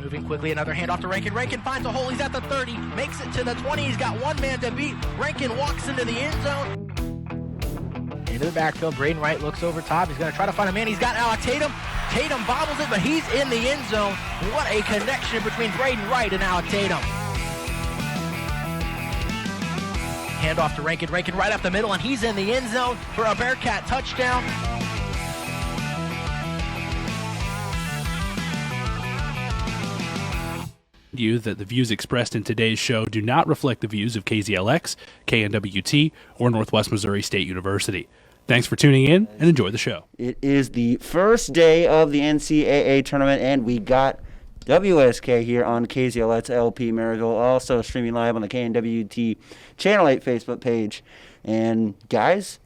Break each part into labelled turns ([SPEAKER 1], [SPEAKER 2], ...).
[SPEAKER 1] moving quickly, another handoff to Rankin. Rankin finds a hole, he's at the 30, makes it to the 20, he's got one man to beat. Rankin walks into the end zone. Into the backfield, Braden Wright looks over top, he's going to try to find a man, he's got Alec Tatum. Tatum bobbles it, but he's in the end zone. What a connection between Braden Wright and Alec Tatum. Handoff to Rankin, Rankin right up the middle, and he's in the end zone for a Bearcat touchdown.
[SPEAKER 2] That the views expressed in today's show do not reflect the views of KZLX, KNWT, or Northwest Missouri State University. Thanks for tuning in and enjoy the show.
[SPEAKER 3] It is the first day of the NCAA tournament, and we got WSK here on KZLX LP Maryville, also streaming live on the KNWT Channel 8 Facebook page. And guys,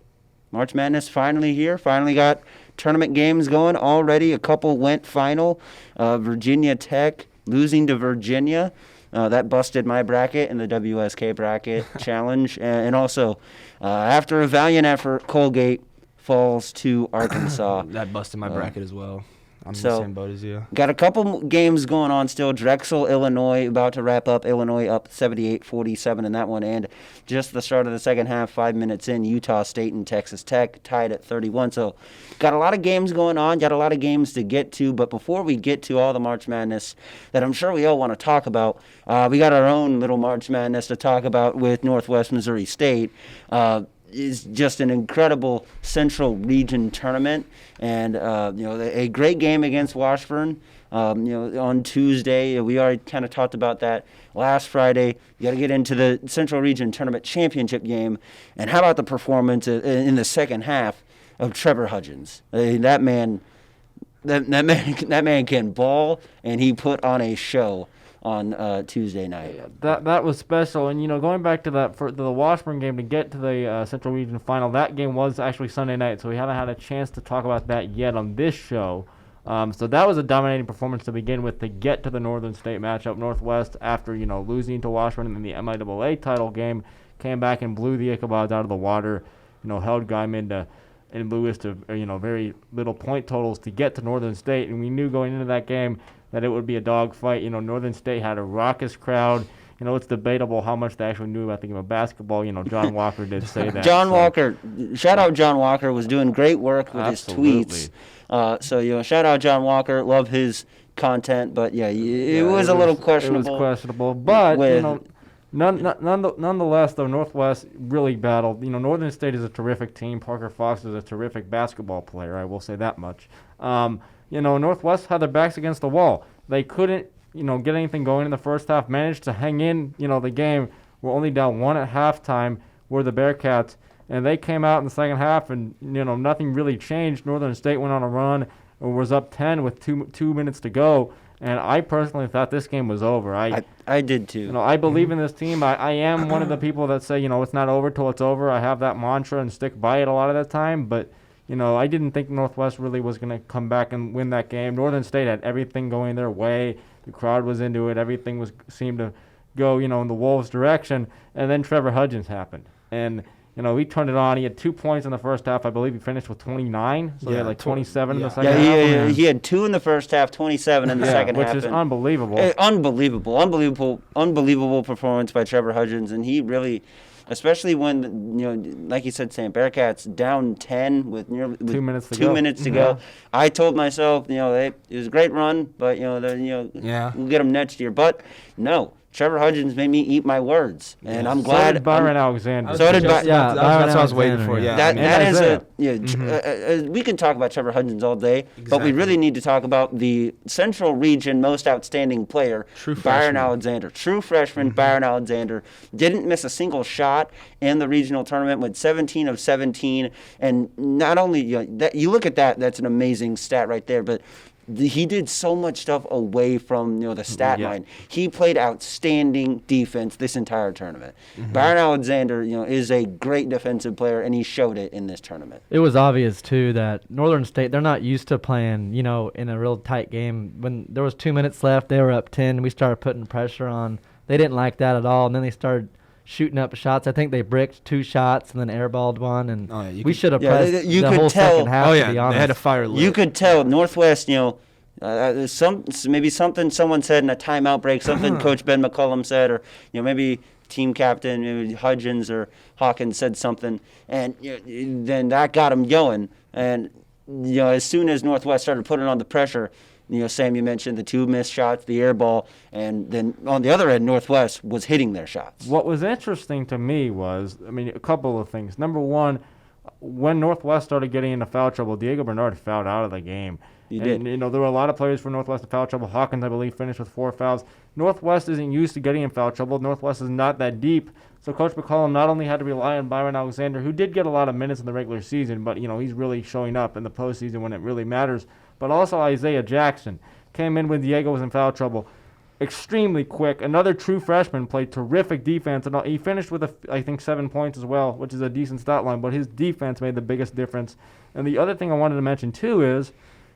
[SPEAKER 3] March Madness finally here. Finally got tournament games going already. A couple went final. Virginia Tech losing to Virginia. That busted my bracket in the WSK bracket challenge. And also, after a valiant effort, Colgate falls to Arkansas.
[SPEAKER 4] That busted my bracket as well. I'm in
[SPEAKER 3] So,
[SPEAKER 4] the same boat as you.
[SPEAKER 3] Got a couple games going on still. Drexel, Illinois, about to wrap up. Illinois up 78-47 in that one. And just the start of the second half, 5 minutes in, Utah State and Texas Tech tied at 31. So got a lot of games going on, got a lot of games to get to. But before we get to all the March Madness that I'm sure we all want to talk about, we got our own little March Madness to talk about with Northwest Missouri State. Is just an incredible Central Region tournament, and a great game against Washburn. On Tuesday, we already kind of talked about that last Friday. You got to get into the Central Region tournament championship game, and how about the performance in the second half of Trevor Hudgens? That man can ball, and he put on a show on Tuesday night.
[SPEAKER 5] That was special, and going back to that for the Washburn game to get to the Central Region final, that game was actually Sunday night, so we haven't had a chance to talk about that yet on this show. So that was a dominating performance to begin with to get to the Northern State matchup. Northwest, after losing to Washburn in the MIAA title game, came back and blew the Ichabod's out of the water. Held Guyman and Lewis to very little point totals to get to Northern State, and we knew going into that game that it would be a dogfight. Northern State had a raucous crowd. It's debatable how much they actually knew about the game of basketball. John Walker did say that.
[SPEAKER 3] Walker, shout out John Walker, was doing great work with
[SPEAKER 5] Absolutely.
[SPEAKER 3] his tweets. Shout out John Walker, love his content, but it was a little questionable.
[SPEAKER 5] It was questionable, but nonetheless, though, Northwest really battled. Northern State is a terrific team. Parker Fox is a terrific basketball player. I will say that much. Northwest had their backs against the wall. They couldn't, get anything going in the first half. Managed to hang in, the game. We're only down 1 at halftime. Were the Bearcats, and they came out in the second half, and nothing really changed. Northern State went on a run and was up 10 with two minutes to go. And I personally thought this game was over.
[SPEAKER 3] I did too.
[SPEAKER 5] I believe in this team. I am one of the people that say, it's not over till it's over. I have that mantra and stick by it a lot of the time, but. I didn't think Northwest really was going to come back and win that game. Northern State had everything going their way. The crowd was into it. Everything seemed to go, in the Wolves' direction. And then Trevor Hudgens happened. And, he turned it on. He had 2 points in the first half. I believe he finished with 29. So he had 27 in the second half.
[SPEAKER 3] He had 2 in the first half, 27 in the second half.
[SPEAKER 5] Which is unbelievable.
[SPEAKER 3] Unbelievable performance by Trevor Hudgens. And he really... Especially when, like you said, Sam, Bearcats down 10 with
[SPEAKER 5] 2 minutes to
[SPEAKER 3] go. 2 minutes to go. I told myself, it was a great run, but, we'll get them next year. But, no, Trevor Hudgens made me eat my words, and I'm glad.
[SPEAKER 5] So did Byron Alexander.
[SPEAKER 4] That's what I was waiting for. Yeah,
[SPEAKER 3] that is we can talk about Trevor Hudgens all day, but we really need to talk about the Central Region most outstanding player, Byron Alexander. True freshman Byron Alexander didn't miss a single shot in the regional tournament, went 17 of 17, and not only that, you look at that, that's an amazing stat right there, but. He did so much stuff away from the stat line. He played outstanding defense this entire tournament. Byron Alexander, is a great defensive player, and he showed it in this tournament.
[SPEAKER 6] It was obvious too that Northern State, they're not used to playing, in a real tight game. When there was 2 minutes left, they were up 10. We started putting pressure on. They didn't like that at all, and then they started shooting up shots. I think they bricked 2 shots and then airballed one, and we should have pressed the whole second half, to be honest.
[SPEAKER 4] They had a fire lit.
[SPEAKER 3] You could tell Northwest, maybe something someone said in a timeout break, something Coach Ben McCullum said, or maybe team captain maybe Hudgens or Hawkins said something, and then that got him going. And as soon as Northwest started putting on the pressure, Sam, you mentioned the 2 missed shots, the air ball, and then on the other end, Northwest was hitting their shots.
[SPEAKER 5] What was interesting to me was, a couple of things. Number one, when Northwest started getting into foul trouble, Diego Bernard fouled out of the game.
[SPEAKER 3] He did.
[SPEAKER 5] There were a lot of players for Northwest in foul trouble. Hawkins, I believe, finished with 4 fouls. Northwest isn't used to getting in foul trouble. Northwest is not that deep. So Coach McCollum not only had to rely on Byron Alexander, who did get a lot of minutes in the regular season, but, he's really showing up in the postseason when it really matters. But also Isaiah Jackson came in when Diego was in foul trouble. Extremely quick. Another true freshman, played terrific defense. And he finished with, I think, 7 points as well, which is a decent stat line. But his defense made the biggest difference. And the other thing I wanted to mention, too, is,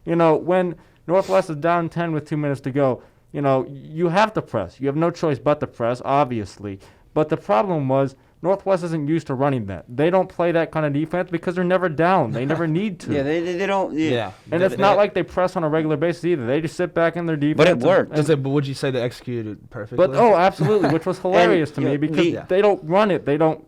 [SPEAKER 5] when Northwest is down 10 with 2 minutes to go, you have to press. You have no choice but to press, obviously. But the problem was Northwest isn't used to running that. They don't play that kind of defense because they're never down. They never need to.
[SPEAKER 3] Yeah, they don't. Yeah.
[SPEAKER 5] And it's not like they press on a regular basis either. They just sit back in their defense.
[SPEAKER 3] But it worked.
[SPEAKER 4] But would you say they executed perfectly?
[SPEAKER 5] But absolutely, which was hilarious to me because they don't run it. They don't.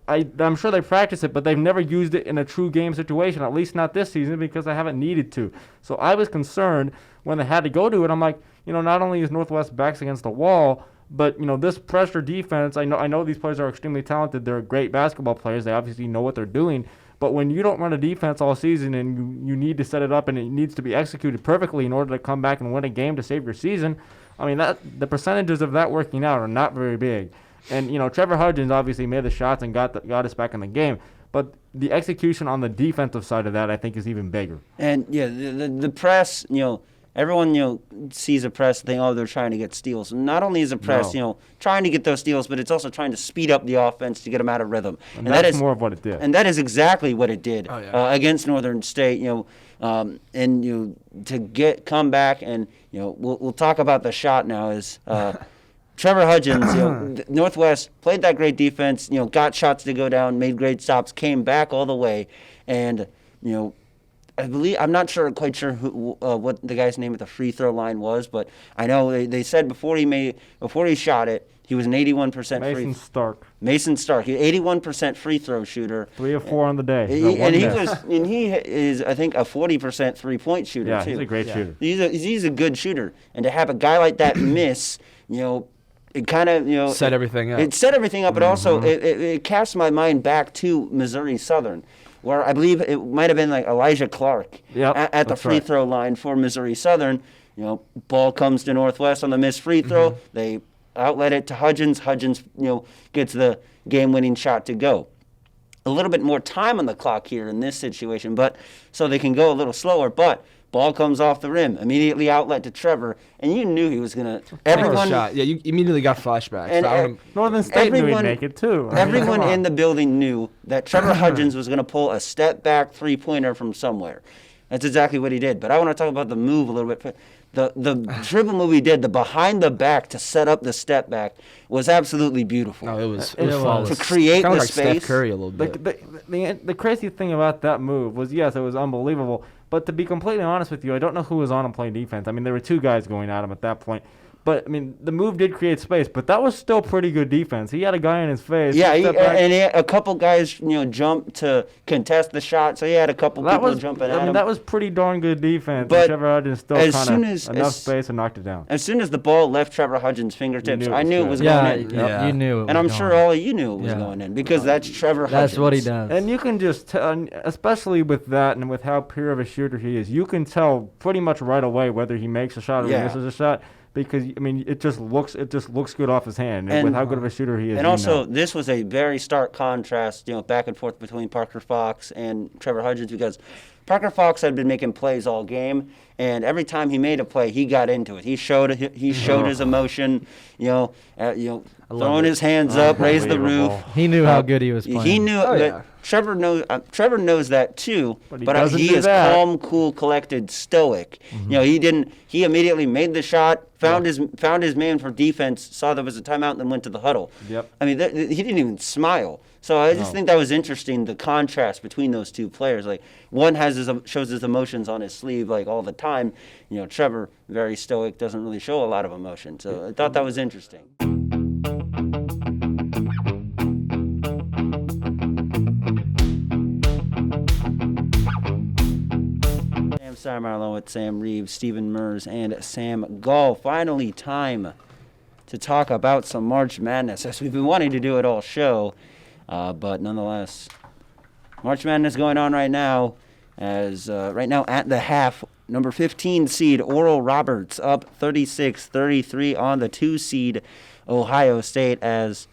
[SPEAKER 5] I'm sure they practice it, but they've never used it in a true game situation. At least not this season because they haven't needed to. So I was concerned when they had to go to it. I'm like, not only is Northwest backs against the wall, but this pressure defense, I know these players are extremely talented. They're great basketball players. They obviously know what they're doing. But when you don't run a defense all season and you need to set it up and it needs to be executed perfectly in order to come back and win a game to save your season, the percentages of that working out are not very big. And Trevor Hudgens obviously made the shots and got us back in the game. But the execution on the defensive side of that, I think, is even bigger.
[SPEAKER 3] And the press, everyone, sees a press and think, they're trying to get steals. Not only is a press, trying to get those steals, but it's also trying to speed up the offense to get them out of rhythm.
[SPEAKER 5] And that's more of what it did.
[SPEAKER 3] And that is exactly what it did against Northern State. To come back and we'll talk about the shot now. Is Trevor Hudgens, Northwest played that great defense. Got shots to go down, made great stops, came back all the way, and I'm not quite sure what the guy's name at the free throw line was, but I know they said before he shot it, he was an 81% Mason Stark, 81% free throw shooter.
[SPEAKER 5] 3 of 4 on the day.
[SPEAKER 3] He is I think a 40% 3-point shooter too.
[SPEAKER 5] Yeah, he's a great shooter.
[SPEAKER 3] He's a good shooter, and to have a guy like that miss, it kind of
[SPEAKER 4] set everything up.
[SPEAKER 3] It set everything up, but also it cast my mind back to Missouri Southern, where I believe it might have been like Elijah Clark at the free throw line for Missouri Southern. Ball comes to Northwest on the missed free throw. They outlet it to Hudgens. Hudgens, gets the game-winning shot to go. A little bit more time on the clock here in this situation, but so they can go a little slower. But ball comes off the rim, immediately outlet to Trevor, and you knew he was gonna. Everyone
[SPEAKER 4] shot. Yeah, you immediately got flashbacks.
[SPEAKER 5] And Northern State knew he'd make it too.
[SPEAKER 3] Everyone in the building knew that Trevor Hudgens was gonna pull a step-back 3-pointer from somewhere. That's exactly what he did. But I want to talk about the move a little bit. The dribble move he did, the behind the back to set up the step back, was absolutely beautiful.
[SPEAKER 4] No, it was flawless.
[SPEAKER 3] To create the
[SPEAKER 4] like
[SPEAKER 3] space.
[SPEAKER 4] Steph Curry a little bit.
[SPEAKER 5] The crazy thing about that move was, yes, it was unbelievable. But to be completely honest with you, I don't know who was on him playing defense. There were 2 guys going at him at that point. But, the move did create space, but that was still pretty good defense. He had a guy in his face.
[SPEAKER 3] Yeah, he had a couple guys, jumped to contest the shot, so he had a couple people jumping at him.
[SPEAKER 5] That was pretty darn good defense.
[SPEAKER 3] But
[SPEAKER 5] Trevor Hudgens still enough space and knocked it down.
[SPEAKER 3] As soon as the ball left Trevor Hudgens' fingertips, I knew it was going in.
[SPEAKER 6] You knew it.
[SPEAKER 3] And I'm sure all of you knew it was going in because that's Trevor Hudgens.
[SPEAKER 6] That's what he does.
[SPEAKER 5] And you can just tell, especially with that and with how pure of a shooter he is, you can tell pretty much right away whether he makes a shot or he misses a shot. Because it just looks good off his hand, and with how good of a shooter he is.
[SPEAKER 3] And also, this was a very stark contrast, back and forth between Parker Fox and Trevor Hudgens, because Parker Fox had been making plays all game, and every time he made a play, he got into it. He showed his emotion. throwing his hands up, raised the roof.
[SPEAKER 6] He knew how good he was playing.
[SPEAKER 3] He knew that.
[SPEAKER 4] Yeah.
[SPEAKER 3] Trevor knows that too,
[SPEAKER 5] But he
[SPEAKER 3] but
[SPEAKER 5] doesn't
[SPEAKER 3] he
[SPEAKER 5] do
[SPEAKER 3] is
[SPEAKER 5] that.
[SPEAKER 3] calm, cool, collected, stoic. He didn't. He immediately made the shot, found his man for defense, saw there was a timeout, and then went to the huddle.
[SPEAKER 5] Yep.
[SPEAKER 3] I mean, he didn't even smile. So I just think that was interesting, the contrast between those two players. Like one shows his emotions on his sleeve like all the time. Trevor, very stoic, doesn't really show a lot of emotion. So I thought that was interesting. Sam Steinmeier along with Sam Reeves, Stephen Mers, and Sam Gall. Finally, time to talk about some March Madness, as we've been wanting to do it all show. But nonetheless, March Madness going on right now. As right now at the half, number 15 seed Oral Roberts up 36-33 on the 2 seed Ohio State. As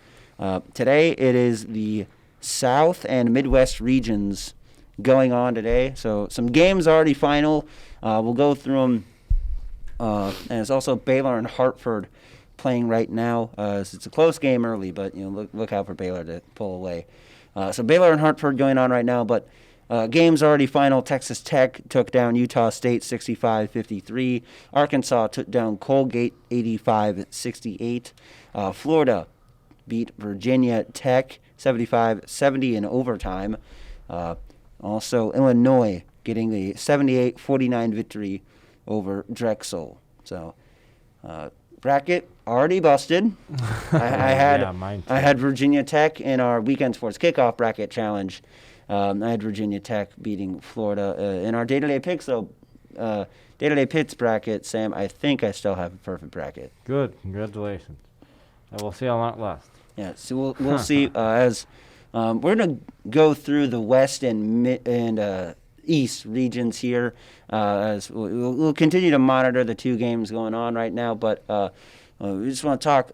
[SPEAKER 3] today it is the South and Midwest regions going on today. So some games already final. We'll go through them. And it's also Baylor and Hartford playing right now. It's a close game early, but look out for Baylor to pull away. So Baylor and Hartford going on right now, but games already final. Texas Tech took down Utah State 65-53. Arkansas took down Colgate 85-68. Florida beat Virginia Tech 75-70 in overtime. Also, Illinois getting the 78-49 victory over Drexel. So, bracket already busted. I had Virginia Tech in our Weekend Sports Kickoff bracket challenge. I had Virginia Tech beating Florida. In our day-to-day picks, though, day-to-day pits bracket, Sam, I think I still have a perfect bracket.
[SPEAKER 5] Good. Congratulations. And we'll see how long it lasts.
[SPEAKER 3] Yeah, so we'll see as we're going to go through the West and East regions here. As we'll continue to monitor the 2 games going on right now, but we just want to talk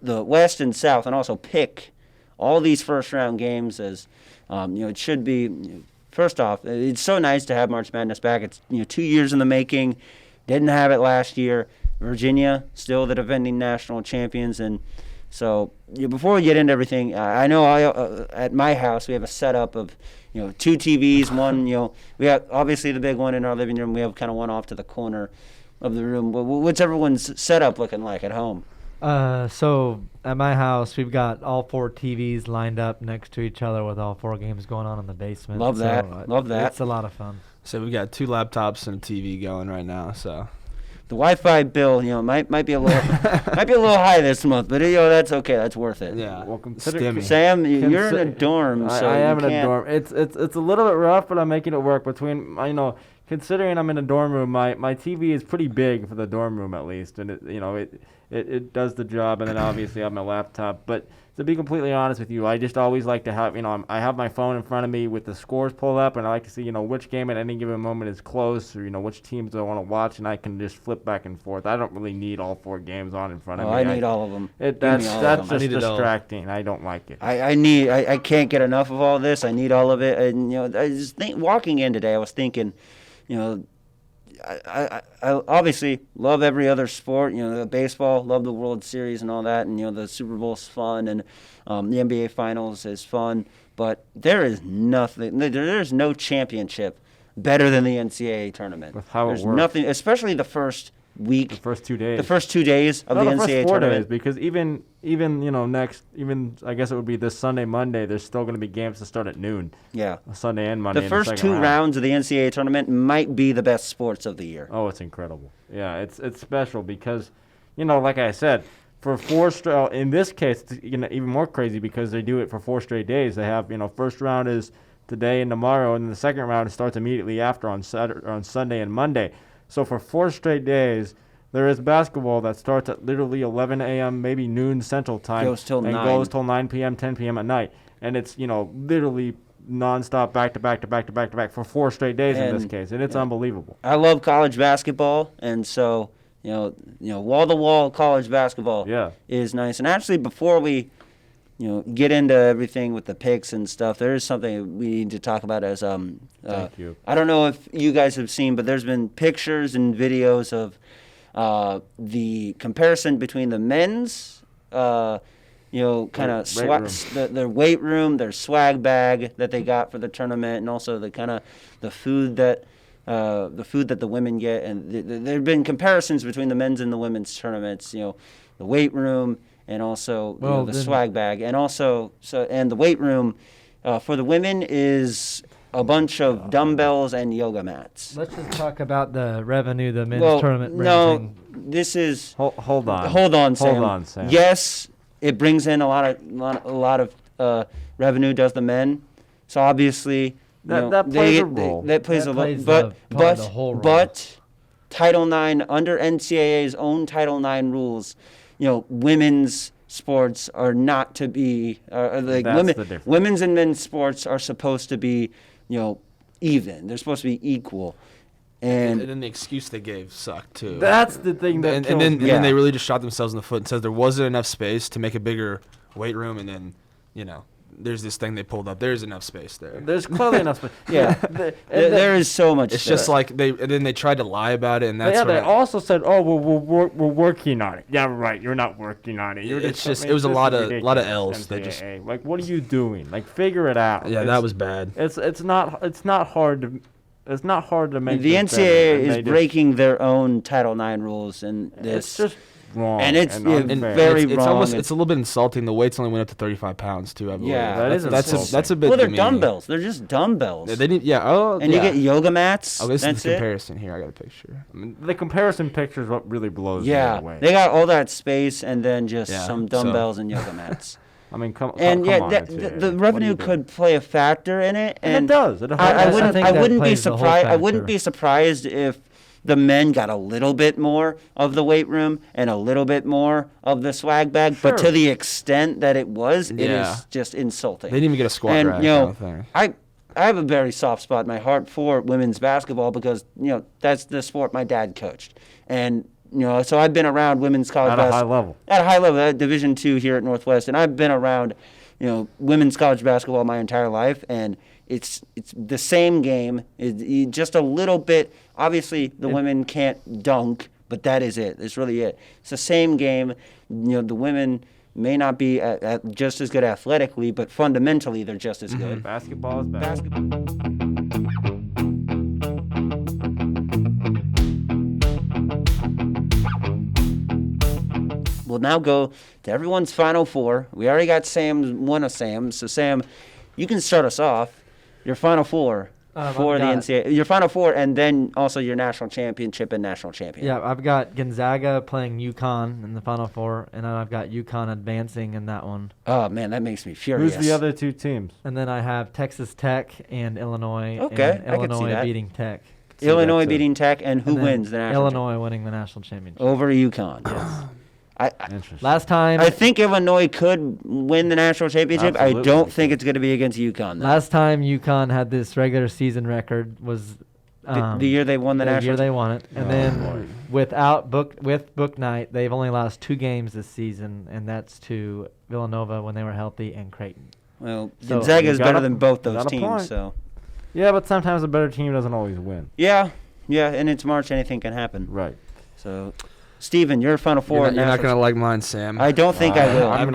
[SPEAKER 3] the West and South and also pick all these first-round games as it should be. First off, it's so nice to have March Madness back. It's 2 years in the making. Didn't have it last year. Virginia still the defending national champions, and so before we get into everything, I know at my house we have a setup of 2 TVs. One, we have obviously the big one in our living room. We have kind of one off to the corner of the room. What's everyone's setup looking like at home?
[SPEAKER 6] So at my house, we've got all 4 TVs lined up next to each other with all 4 games going on in the basement.
[SPEAKER 3] Love that. Love that.
[SPEAKER 6] It's a lot of fun.
[SPEAKER 4] So we've got 2 laptops and a TV going right now. So
[SPEAKER 3] the Wi-Fi bill, might be a little high this month, but that's okay. That's worth it.
[SPEAKER 4] yeah,
[SPEAKER 5] Well,
[SPEAKER 3] Sam, you're in a dorm, so
[SPEAKER 5] I am
[SPEAKER 3] you
[SPEAKER 5] in a
[SPEAKER 3] can't-
[SPEAKER 5] dorm. It's a little bit rough, but I'm making it work. Between considering I'm in a dorm room, my TV is pretty big for the dorm room at least, and it does the job. And then obviously I have my laptop. But to be completely honest with you, I just always like to have I have my phone in front of me with the scores pulled up, and I like to see which game at any given moment is close, or which teams I want to watch, and I can just flip back and forth. I don't really need all 4 games on in front of me.
[SPEAKER 3] I need all of them.
[SPEAKER 5] That's
[SPEAKER 3] them.
[SPEAKER 5] just distracting. I don't like it.
[SPEAKER 3] I can't get enough of all this. I need all of it. And I just think walking in today, I was thinking, I obviously love every other sport. The baseball, love the World Series and all that, and the Super Bowl's fun, and the NBA Finals is fun. But there is nothing. There's no championship better than the NCAA tournament.
[SPEAKER 5] With how it
[SPEAKER 3] There's
[SPEAKER 5] works.
[SPEAKER 3] nothing, especially the first week.
[SPEAKER 5] The first 2 days.
[SPEAKER 3] The first 2 days of
[SPEAKER 5] No,
[SPEAKER 3] the
[SPEAKER 5] the first
[SPEAKER 3] NCAA
[SPEAKER 5] 4
[SPEAKER 3] tournament.
[SPEAKER 5] days, because even I guess it would be this Sunday, Monday. There's still going to be games that start at noon.
[SPEAKER 3] Yeah.
[SPEAKER 5] Sunday and Monday.
[SPEAKER 3] The
[SPEAKER 5] in
[SPEAKER 3] first
[SPEAKER 5] second
[SPEAKER 3] 2
[SPEAKER 5] round.
[SPEAKER 3] rounds of the NCAA tournament might be the best sports of the year.
[SPEAKER 5] Oh, it's incredible. Yeah, it's special because, like I said, for 4 straight. In this case, it's even more crazy because they do it for 4 straight days. They have first round is today and tomorrow, and then the second round starts immediately after on Sunday and Monday. So for 4 straight days, there is basketball that starts at literally 11 a.m., maybe noon Central Time.
[SPEAKER 3] Goes till 9.
[SPEAKER 5] Goes till 9 p.m., 10 p.m. at night. And it's, literally nonstop back to back for 4 straight days in this case. And it's unbelievable.
[SPEAKER 3] I love college basketball, and so, wall-to-wall college basketball is nice. And actually, before we, get into everything with the picks and stuff, there is something we need to talk about as
[SPEAKER 5] Thank you.
[SPEAKER 3] I don't know if you guys have seen, but there's been pictures and videos of the comparison between the men's kind of
[SPEAKER 5] Weight
[SPEAKER 3] their weight room, their swag bag that they got for the tournament, and also the food that the women get. And there have been comparisons between the men's and the women's tournaments. The weight room and also the swag bag, and also and the weight room for the women is a bunch of dumbbells and yoga mats.
[SPEAKER 6] Let's just talk about the revenue the men's tournament brings in.
[SPEAKER 3] This is
[SPEAKER 5] Hold on.
[SPEAKER 3] Hold on, Sam.
[SPEAKER 5] Hold on, Sam.
[SPEAKER 3] Yes, it brings in a lot of revenue. Does the men? So obviously
[SPEAKER 5] that plays a role.
[SPEAKER 3] That plays a role.
[SPEAKER 6] the whole role.
[SPEAKER 3] But Title IX, under NCAA's own Title IX rules, women's sports are not to be women's and men's sports are supposed to be even. They're supposed to be equal. And
[SPEAKER 4] then the excuse they gave sucked too.
[SPEAKER 5] That's the thing that
[SPEAKER 4] and then they really just shot themselves in the foot and said there wasn't enough space to make a bigger weight room, and then there's this thing they pulled up. There's enough space there.
[SPEAKER 5] There's clearly enough space.
[SPEAKER 3] Yeah, there is so much.
[SPEAKER 4] It's
[SPEAKER 3] there.
[SPEAKER 4] just like then they tried to lie about it, and that's
[SPEAKER 5] they also said, "Oh, we're working on it." Yeah, right. You're not working on it.
[SPEAKER 4] It was a lot of L's. They just
[SPEAKER 5] like, what are you doing? Like, figure it out.
[SPEAKER 4] Yeah, that was bad.
[SPEAKER 5] It's not hard to. It's not hard to make.
[SPEAKER 3] The NCAA is breaking their own Title IX rules, and
[SPEAKER 5] it's just wrong.
[SPEAKER 3] And it's
[SPEAKER 5] very
[SPEAKER 3] wrong.
[SPEAKER 4] It's a little bit insulting. The weights only went up to 35 pounds too. I believe.
[SPEAKER 3] Yeah,
[SPEAKER 5] that's
[SPEAKER 4] a bit.
[SPEAKER 3] Well, they're
[SPEAKER 4] demeaning.
[SPEAKER 3] dumbbells. They're just dumbbells.
[SPEAKER 4] Yeah, they didn't. Yeah. Oh.
[SPEAKER 3] And you get yoga mats.
[SPEAKER 4] Oh, this
[SPEAKER 3] that's
[SPEAKER 4] is the comparison here. I got a picture.
[SPEAKER 5] The comparison picture is what really blows me away.
[SPEAKER 3] They got all that space and then just some dumbbells and yoga mats.
[SPEAKER 5] I mean, come on.
[SPEAKER 3] The revenue could play a factor in it,
[SPEAKER 5] and it does.
[SPEAKER 3] I wouldn't be surprised. I wouldn't be surprised if the men got a little bit more of the weight room and a little bit more of the swag bag, but to the extent that it is just insulting.
[SPEAKER 4] They didn't even get a squat
[SPEAKER 3] and,
[SPEAKER 4] rack.
[SPEAKER 3] I have a very soft spot in my heart for women's basketball because that's the sport my dad coached, and. So I've been around women's college basketball. At a high level, at Division II here at Northwest. And I've been around, women's college basketball my entire life. And it's the same game. Just a little bit. Obviously, the women can't dunk, but that is it. That's really it. It's the same game. The women may not be just as good athletically, but fundamentally, they're just as good.
[SPEAKER 5] Basketball is basketball.
[SPEAKER 3] We'll now go to everyone's Final Four. We already got one of Sam's. So, Sam, you can start us off. Your Final Four for the NCAA. Your Final Four, and then also your national championship and national champion.
[SPEAKER 6] Yeah, I've got Gonzaga playing UConn in the Final Four, and then I've got UConn advancing in that one.
[SPEAKER 3] Oh, man, that makes me furious.
[SPEAKER 5] Who's the other two teams?
[SPEAKER 6] And then I have Texas Tech and Illinois.
[SPEAKER 3] Okay,
[SPEAKER 6] and Illinois beating Tech.
[SPEAKER 3] Illinois beating Tech, and who wins the national
[SPEAKER 6] Illinois winning the national championship.
[SPEAKER 3] Over UConn.
[SPEAKER 6] Yes.
[SPEAKER 3] Last time, I think Illinois could win the national championship.
[SPEAKER 5] Absolutely.
[SPEAKER 3] I don't think it's going to be against UConn. Though.
[SPEAKER 6] Last time UConn had this regular season record was
[SPEAKER 3] the year they won the national.
[SPEAKER 6] The year they won it, and then with Book Night, they've only lost 2 games this season, and that's to Villanova when they were healthy and Creighton.
[SPEAKER 3] Well, Gonzaga is better than both those teams, so.
[SPEAKER 5] Yeah, but sometimes a better team doesn't always win.
[SPEAKER 3] Yeah, and it's March, anything can happen.
[SPEAKER 5] Right.
[SPEAKER 3] So. Steven, your Final Four.
[SPEAKER 4] You're not going to like mine, Sam.
[SPEAKER 3] I don't think I will.
[SPEAKER 4] I've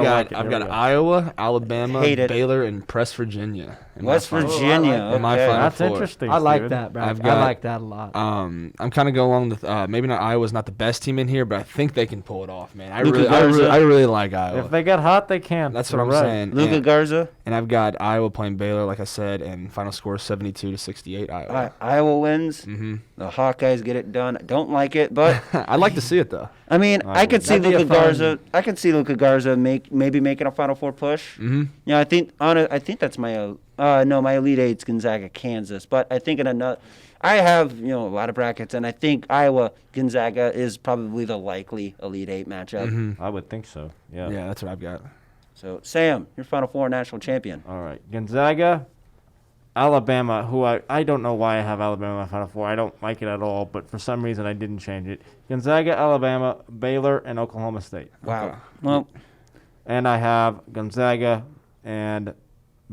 [SPEAKER 4] got Iowa, Alabama, Baylor, and West Virginia.
[SPEAKER 3] West Virginia.
[SPEAKER 4] In my Final
[SPEAKER 5] That's
[SPEAKER 4] Four.
[SPEAKER 5] Interesting.
[SPEAKER 6] I like that, Brad. I like that a lot.
[SPEAKER 4] I'm kind of going along with maybe not Iowa's not the best team in here, but I think they can pull it off, man. I really like Iowa.
[SPEAKER 5] If they get hot, they can.
[SPEAKER 4] That's what I'm saying.
[SPEAKER 3] Luka Garza.
[SPEAKER 4] And I've got Iowa playing Baylor, like I said, and final score 72-68 Iowa.
[SPEAKER 3] Iowa wins. Mm-hmm. The Hawkeyes get it done. I don't like it, but
[SPEAKER 4] I'd like to see it though.
[SPEAKER 3] I mean, I could see Luka Garza. I could see Luka Garza maybe making a Final Four push. Mm-hmm. Yeah, I think that's my my Elite Eight's Gonzaga, Kansas. But I think I have a lot of brackets, and I think Iowa Gonzaga is probably the likely Elite Eight matchup.
[SPEAKER 5] Mm-hmm. I would think so. Yeah.
[SPEAKER 4] Yeah, that's what I've got.
[SPEAKER 3] So Sam, your Final Four national champion.
[SPEAKER 5] All right, Gonzaga, Alabama, who I don't know why I have Alabama in my Final Four. I don't like it at all, but for some reason I didn't change it. Gonzaga, Alabama, Baylor, and Oklahoma State.
[SPEAKER 3] Wow.
[SPEAKER 4] Okay.
[SPEAKER 3] Well,
[SPEAKER 5] and I have Gonzaga and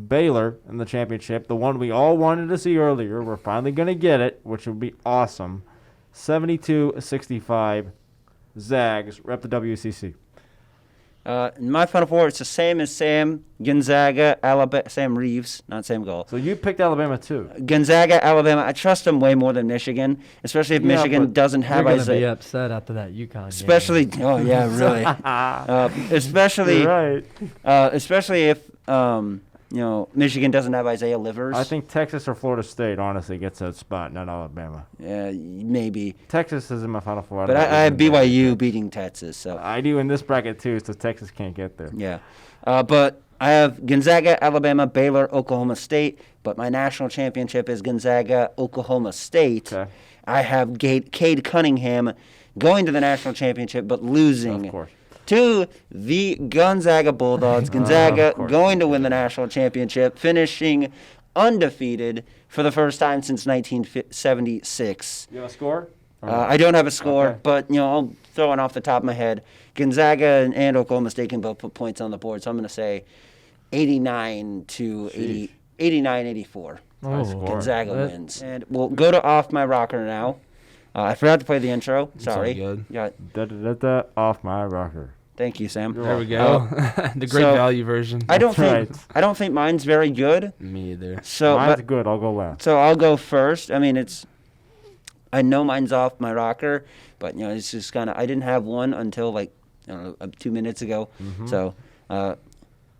[SPEAKER 5] Baylor in the championship, the one we all wanted to see earlier. We're finally going to get it, which would be awesome. 72-65, Zags, rep the WCC.
[SPEAKER 3] My Final Four, it's the same as Sam. Gonzaga, Alabama. Sam Reeves, not Sam Goal.
[SPEAKER 5] So you picked Alabama too.
[SPEAKER 3] Gonzaga, Alabama. I trust them way more than Michigan, especially if
[SPEAKER 5] Yeah,
[SPEAKER 3] Michigan
[SPEAKER 5] but
[SPEAKER 3] doesn't
[SPEAKER 6] You're
[SPEAKER 3] have
[SPEAKER 6] gonna be
[SPEAKER 3] Isaiah.
[SPEAKER 6] upset after that UConn game.
[SPEAKER 3] Especially, oh yeah, really. Especially,
[SPEAKER 5] You're right.
[SPEAKER 3] especially if Michigan doesn't have Isaiah Livers.
[SPEAKER 5] I think Texas or Florida State honestly gets that spot, not Alabama.
[SPEAKER 3] Maybe.
[SPEAKER 5] Texas is in my Final Four.
[SPEAKER 3] But I have BYU beating Texas, so
[SPEAKER 5] I do in this bracket too, so Texas can't get there.
[SPEAKER 3] yeah. But I have Gonzaga, Alabama, Baylor, Oklahoma State. But my national championship is Gonzaga, Oklahoma State.
[SPEAKER 5] Okay.
[SPEAKER 3] I have Cade Cunningham going to the national championship, but losing
[SPEAKER 5] Of course.
[SPEAKER 3] to the Gonzaga Bulldogs. Gonzaga
[SPEAKER 5] Of course.
[SPEAKER 3] going to win the national championship, finishing undefeated for the first time since 1976.
[SPEAKER 5] You have a score?
[SPEAKER 3] I don't have a score,
[SPEAKER 5] Okay.
[SPEAKER 3] but I'll throw it off the top of my head. Gonzaga and Oklahoma State can both put points on the board, so I'm going to say 89-84.
[SPEAKER 5] Nice score.
[SPEAKER 3] Gonzaga wins. And we'll go to Off My Rocker now. I forgot to play the intro. Sorry.
[SPEAKER 4] good.
[SPEAKER 3] Yeah,
[SPEAKER 5] Da-da-da-da, off my rocker.
[SPEAKER 3] thank you, Sam.
[SPEAKER 4] There we go. The great
[SPEAKER 3] so-
[SPEAKER 4] value version.
[SPEAKER 3] I don't
[SPEAKER 5] That's
[SPEAKER 3] think
[SPEAKER 5] right.
[SPEAKER 3] I don't think mine's very good.
[SPEAKER 4] Me either.
[SPEAKER 3] So
[SPEAKER 5] Mine's
[SPEAKER 3] but-
[SPEAKER 5] good. I'll go last.
[SPEAKER 3] So I'll go first. I mean, I know mine's off my rocker, but it's just kind of. I didn't have one until 2 minutes ago.
[SPEAKER 5] Mm-hmm.
[SPEAKER 3] So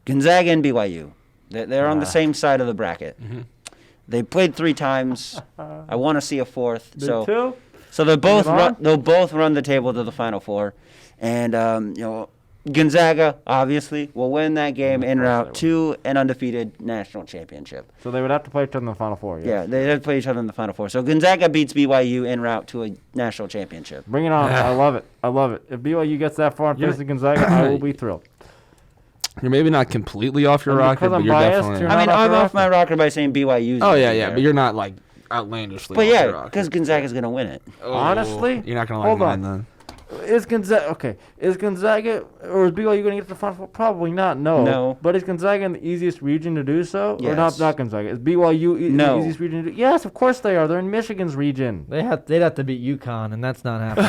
[SPEAKER 3] Gonzaga and BYU, they're on the same side of the bracket.
[SPEAKER 4] Mm-hmm.
[SPEAKER 3] They played 3 times. I want to see a fourth.
[SPEAKER 5] Two?
[SPEAKER 3] So they'll both
[SPEAKER 5] Move on.
[SPEAKER 3] they'll both run the table to the Final Four, and Gonzaga obviously will win that game en route to an undefeated national championship.
[SPEAKER 5] So they would have to play each other in the Final Four. Yes.
[SPEAKER 3] Yeah, they have to play each other in the Final Four. So Gonzaga beats BYU en route to a national championship.
[SPEAKER 5] Bring it on. I love it. I love it. If BYU gets that far and faces Gonzaga, I will be thrilled.
[SPEAKER 4] You're maybe not completely off your
[SPEAKER 5] And
[SPEAKER 4] rocker,
[SPEAKER 5] because
[SPEAKER 4] but
[SPEAKER 5] I'm
[SPEAKER 4] you're
[SPEAKER 5] biased,
[SPEAKER 4] definitely.
[SPEAKER 5] you're
[SPEAKER 3] I mean,
[SPEAKER 5] not off
[SPEAKER 3] I'm
[SPEAKER 5] your
[SPEAKER 3] off my rocker by saying BYU's.
[SPEAKER 4] Oh
[SPEAKER 3] gonna
[SPEAKER 4] yeah,
[SPEAKER 3] be
[SPEAKER 4] yeah,
[SPEAKER 3] there.
[SPEAKER 4] but you're not like outlandishly.
[SPEAKER 3] But
[SPEAKER 4] off your
[SPEAKER 3] yeah,
[SPEAKER 4] rocker.
[SPEAKER 3] because Gonzaga's gonna win it.
[SPEAKER 4] Oh,
[SPEAKER 5] Honestly?
[SPEAKER 4] you're not gonna like
[SPEAKER 5] Hold
[SPEAKER 4] mine
[SPEAKER 5] on.
[SPEAKER 4] then.
[SPEAKER 5] Is Gonzaga okay? Is Gonzaga or is BYU going to get to the Final Four? Probably not.
[SPEAKER 3] No.
[SPEAKER 5] But is Gonzaga in the easiest region to do so? Or
[SPEAKER 3] Yes.
[SPEAKER 5] not Gonzaga? Is BYU in
[SPEAKER 3] No.
[SPEAKER 5] the easiest region to do? Yes, of course they are. They're in Michigan's region.
[SPEAKER 6] They'd have to beat UConn, and that's not happening.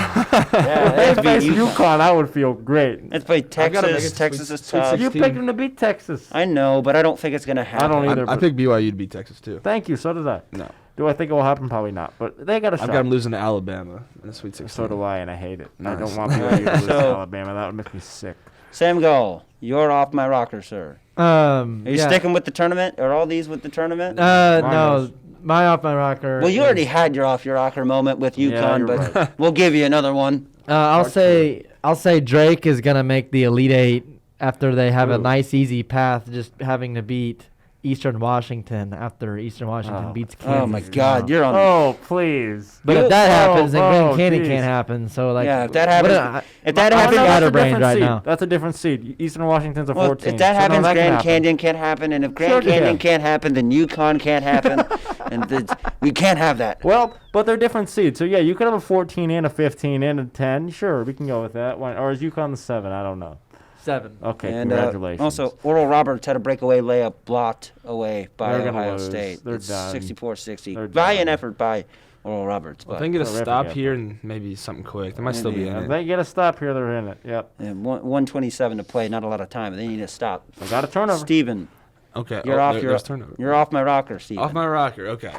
[SPEAKER 3] Yeah, they have
[SPEAKER 5] If
[SPEAKER 3] to
[SPEAKER 5] they
[SPEAKER 3] beat
[SPEAKER 5] face
[SPEAKER 3] UConn.
[SPEAKER 5] UConn, I would feel great.
[SPEAKER 3] Let's play
[SPEAKER 4] gotta make
[SPEAKER 3] Texas.
[SPEAKER 4] it
[SPEAKER 3] Texas
[SPEAKER 4] Sweet-
[SPEAKER 3] is
[SPEAKER 4] Sweet
[SPEAKER 3] tough.
[SPEAKER 5] You
[SPEAKER 4] 16.
[SPEAKER 5] picked them to beat Texas.
[SPEAKER 3] I know, but I don't think it's gonna happen.
[SPEAKER 5] I don't either.
[SPEAKER 4] I
[SPEAKER 5] but
[SPEAKER 4] picked BYU to beat Texas too.
[SPEAKER 5] Thank you. So did I.
[SPEAKER 4] No,
[SPEAKER 5] Do I think it will happen? Probably not. But they got a
[SPEAKER 4] I've
[SPEAKER 5] shot.
[SPEAKER 4] got them losing to Alabama in the Sweet 16.
[SPEAKER 5] So do I, and I hate it. I
[SPEAKER 4] Nice.
[SPEAKER 5] don't want BYU to lose to
[SPEAKER 3] So-
[SPEAKER 5] Alabama. That would make me sick.
[SPEAKER 3] Sam Gall, you're off my rocker, sir. Are you sticking with the tournament? Are all these with the tournament?
[SPEAKER 6] No, my off my rocker.
[SPEAKER 3] Well, you
[SPEAKER 6] is-
[SPEAKER 3] already had your off your rocker moment with
[SPEAKER 5] Yeah,
[SPEAKER 3] UConn,
[SPEAKER 5] you're
[SPEAKER 3] but
[SPEAKER 5] right.
[SPEAKER 3] we'll give you another one.
[SPEAKER 6] I'll say Drake is gonna make the Elite Eight after they have a
[SPEAKER 5] Ooh.
[SPEAKER 6] nice easy path, just having to beat Eastern Washington after Eastern Washington
[SPEAKER 5] Oh.
[SPEAKER 6] beats Kansas.
[SPEAKER 3] Oh my God, you're on.
[SPEAKER 5] Oh, please.
[SPEAKER 6] But if that happens, then Grand
[SPEAKER 5] oh,
[SPEAKER 6] Canyon
[SPEAKER 5] geez.
[SPEAKER 6] can't happen. So
[SPEAKER 3] Yeah, if that
[SPEAKER 6] what
[SPEAKER 3] happens-
[SPEAKER 6] a-
[SPEAKER 3] if that
[SPEAKER 6] I'm
[SPEAKER 3] happens-
[SPEAKER 5] that's a
[SPEAKER 6] scatterbrained
[SPEAKER 5] different
[SPEAKER 6] right
[SPEAKER 5] seed.
[SPEAKER 6] now.
[SPEAKER 5] That's a different seed. Eastern Washington's a
[SPEAKER 3] Well,
[SPEAKER 5] 14.
[SPEAKER 3] if that
[SPEAKER 5] so no,
[SPEAKER 3] happens,
[SPEAKER 5] can
[SPEAKER 3] Grand
[SPEAKER 5] happen.
[SPEAKER 3] Canyon can't happen, and if Grand
[SPEAKER 5] Sure can.
[SPEAKER 3] Canyon can't happen, then UConn can't happen, and we can't have that.
[SPEAKER 5] Well, but they're different seeds. So, yeah, you could have a 14 and a 15 and a 10. Sure, we can go with that. Or is UConn the 7? I don't know.
[SPEAKER 6] 7.
[SPEAKER 5] Okay,
[SPEAKER 3] And
[SPEAKER 5] congratulations.
[SPEAKER 3] also, Oral Roberts had a breakaway layup blocked away by
[SPEAKER 5] They're gonna
[SPEAKER 3] Ohio
[SPEAKER 5] lose.
[SPEAKER 3] State.
[SPEAKER 5] They're
[SPEAKER 3] It's
[SPEAKER 5] done.
[SPEAKER 3] 64-60.
[SPEAKER 5] They're
[SPEAKER 3] Valiant
[SPEAKER 5] done.
[SPEAKER 3] effort by Oral Roberts.
[SPEAKER 4] Well,
[SPEAKER 3] But
[SPEAKER 4] if they can get a
[SPEAKER 5] Terrific
[SPEAKER 4] stop
[SPEAKER 5] effort.
[SPEAKER 4] here and maybe something quick, they might still be in
[SPEAKER 5] if
[SPEAKER 4] it.
[SPEAKER 5] they get a stop here, they're in it. Yep.
[SPEAKER 3] and 127 to play, not a lot of time. They need to stop.
[SPEAKER 5] They got a turnover.
[SPEAKER 3] Steven,
[SPEAKER 4] Okay,
[SPEAKER 3] you're off.
[SPEAKER 4] there's turnover.
[SPEAKER 3] You're off my rocker, Steven.
[SPEAKER 4] Off my rocker. Okay,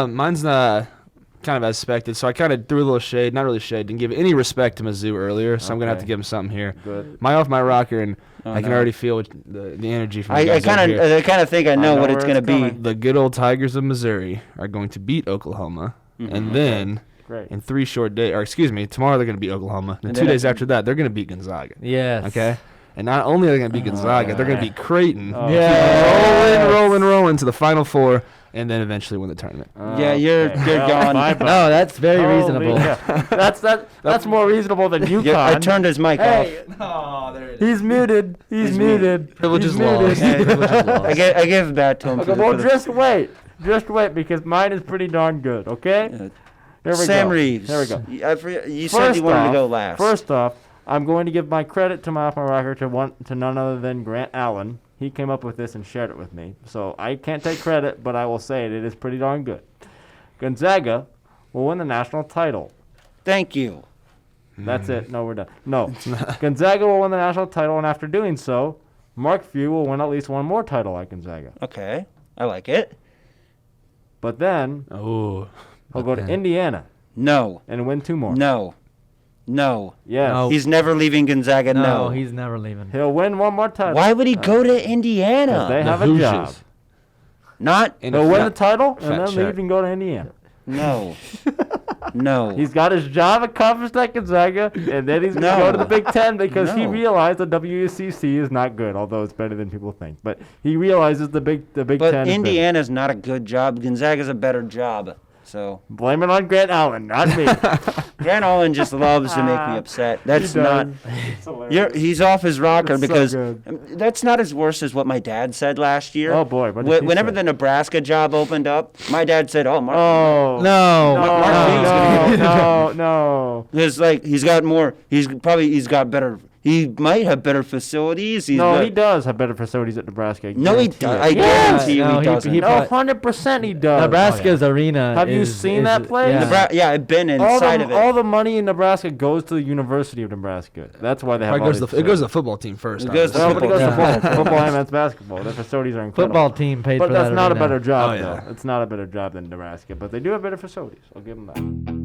[SPEAKER 4] mine's kind of as expected. So I kind of threw a little shade, not really shade, didn't give any respect to Mizzou earlier. So I'm gonna have to
[SPEAKER 5] Okay.
[SPEAKER 4] give him something here.
[SPEAKER 5] Good.
[SPEAKER 4] My off my rocker, and
[SPEAKER 3] Oh,
[SPEAKER 4] I can
[SPEAKER 3] no.
[SPEAKER 4] already feel the energy from you
[SPEAKER 3] I
[SPEAKER 4] guys over
[SPEAKER 3] kind
[SPEAKER 4] here.
[SPEAKER 3] of think I know
[SPEAKER 5] know
[SPEAKER 3] what it's
[SPEAKER 5] where
[SPEAKER 3] going to
[SPEAKER 5] it's
[SPEAKER 3] be.
[SPEAKER 5] coming.
[SPEAKER 4] The good old Tigers of Missouri are going to beat Oklahoma,
[SPEAKER 3] Mm-hmm.
[SPEAKER 4] and then
[SPEAKER 5] Great.
[SPEAKER 4] in 3 short days, or excuse me, tomorrow they're going to beat Oklahoma, and
[SPEAKER 3] And
[SPEAKER 4] 2
[SPEAKER 3] then
[SPEAKER 4] days after that they're going to beat Gonzaga.
[SPEAKER 6] Yes.
[SPEAKER 4] Okay, and not only are they going to beat Gonzaga, they're going to beat Creighton.
[SPEAKER 5] Oh,
[SPEAKER 6] Yeah.
[SPEAKER 4] Rolling to the Final Four, and then eventually win the tournament.
[SPEAKER 3] Yeah, you're gone.
[SPEAKER 5] bye-bye.
[SPEAKER 6] No, that's very
[SPEAKER 5] Holy
[SPEAKER 6] reasonable.
[SPEAKER 5] cow. That's more reasonable than UConn.
[SPEAKER 3] Yeah, I turned his mic
[SPEAKER 5] Hey, he's muted. He's muted.
[SPEAKER 4] Privilege
[SPEAKER 5] He's
[SPEAKER 4] is lost.
[SPEAKER 5] muted.
[SPEAKER 4] Privilege is lost.
[SPEAKER 3] I give that to him.
[SPEAKER 5] Okay, well, just wait. Just wait, because mine is pretty darn good, okay?
[SPEAKER 3] Yeah.
[SPEAKER 5] Here we
[SPEAKER 3] Sam
[SPEAKER 5] go.
[SPEAKER 3] Reeves.
[SPEAKER 5] Here we go.
[SPEAKER 3] You said you wanted to go last.
[SPEAKER 5] First off, I'm going to give my credit to my rocker to none other than Grant Allen. He came up with this and shared it with me. So I can't take credit, but I will say it. It is pretty darn good. Gonzaga will win the national title.
[SPEAKER 3] Thank you.
[SPEAKER 5] That's it. No, we're done. No. Gonzaga will win the national title, and after doing so, Mark Few will win at least one more title at Gonzaga.
[SPEAKER 3] Okay, I like it.
[SPEAKER 5] But then
[SPEAKER 2] Oh.
[SPEAKER 5] he'll go to Indiana
[SPEAKER 3] No,
[SPEAKER 5] and win 2 more.
[SPEAKER 3] no.
[SPEAKER 5] Yes.
[SPEAKER 6] No.
[SPEAKER 3] He's never leaving Gonzaga. No.
[SPEAKER 6] he's never leaving.
[SPEAKER 5] He'll win 1 more title.
[SPEAKER 3] Why would he go to
[SPEAKER 5] 'Cause
[SPEAKER 3] Indiana?
[SPEAKER 5] they have a
[SPEAKER 4] Hoosiers.
[SPEAKER 5] job.
[SPEAKER 3] Not.
[SPEAKER 5] He'll win the title
[SPEAKER 4] Fat
[SPEAKER 5] and then
[SPEAKER 4] check.
[SPEAKER 5] leave and go to Indiana.
[SPEAKER 3] No. No.
[SPEAKER 5] He's got his job accomplished at Gonzaga, and then he's going to
[SPEAKER 3] No.
[SPEAKER 5] go to the Big Ten because he
[SPEAKER 3] No.
[SPEAKER 5] realized the WCC is not good, although it's better than people think. But he realizes the Big Ten
[SPEAKER 3] But
[SPEAKER 5] is better.
[SPEAKER 3] Indiana's not a good job. Gonzaga's a better job. So
[SPEAKER 5] Blame it on Grant Allen, not me.
[SPEAKER 3] Grant Allen just loves to make me upset. That's not. He's off his rocker
[SPEAKER 5] It's so
[SPEAKER 3] because
[SPEAKER 5] good.
[SPEAKER 3] that's not as worse as what my dad said last year.
[SPEAKER 5] Oh, boy, what did he
[SPEAKER 3] Whenever
[SPEAKER 5] say?
[SPEAKER 3] the Nebraska job opened up, my dad said, "Oh, Mark."
[SPEAKER 5] Oh.
[SPEAKER 6] No.
[SPEAKER 5] No.
[SPEAKER 3] It's like he's got more. He's got better. He might have better facilities. He
[SPEAKER 5] does have better facilities at Nebraska.
[SPEAKER 3] No, he
[SPEAKER 5] guarantee
[SPEAKER 3] does.
[SPEAKER 5] it.
[SPEAKER 3] I guarantee you
[SPEAKER 6] no,
[SPEAKER 3] he doesn't.
[SPEAKER 6] he-
[SPEAKER 5] No, 100% he does.
[SPEAKER 6] Nebraska's arena.
[SPEAKER 5] Have you
[SPEAKER 6] is-
[SPEAKER 5] seen
[SPEAKER 6] is-
[SPEAKER 5] that place?
[SPEAKER 6] Yeah.
[SPEAKER 3] Yeah, I've been
[SPEAKER 5] all
[SPEAKER 3] inside of it.
[SPEAKER 5] all the money in Nebraska goes to the University of Nebraska. That's why they have
[SPEAKER 4] Probably
[SPEAKER 5] all
[SPEAKER 4] goes
[SPEAKER 5] these
[SPEAKER 4] to it goes to the football team first.
[SPEAKER 3] It goes to
[SPEAKER 5] Well, but it goes to
[SPEAKER 6] Yeah.
[SPEAKER 5] football and men's basketball. Their facilities are incredible.
[SPEAKER 6] Football team paid
[SPEAKER 5] But
[SPEAKER 6] for
[SPEAKER 5] that's
[SPEAKER 6] that
[SPEAKER 5] not a
[SPEAKER 6] arena.
[SPEAKER 5] better job,
[SPEAKER 4] Oh, yeah.
[SPEAKER 5] though. It's not a better job than Nebraska. But they do have better facilities. I'll give them that.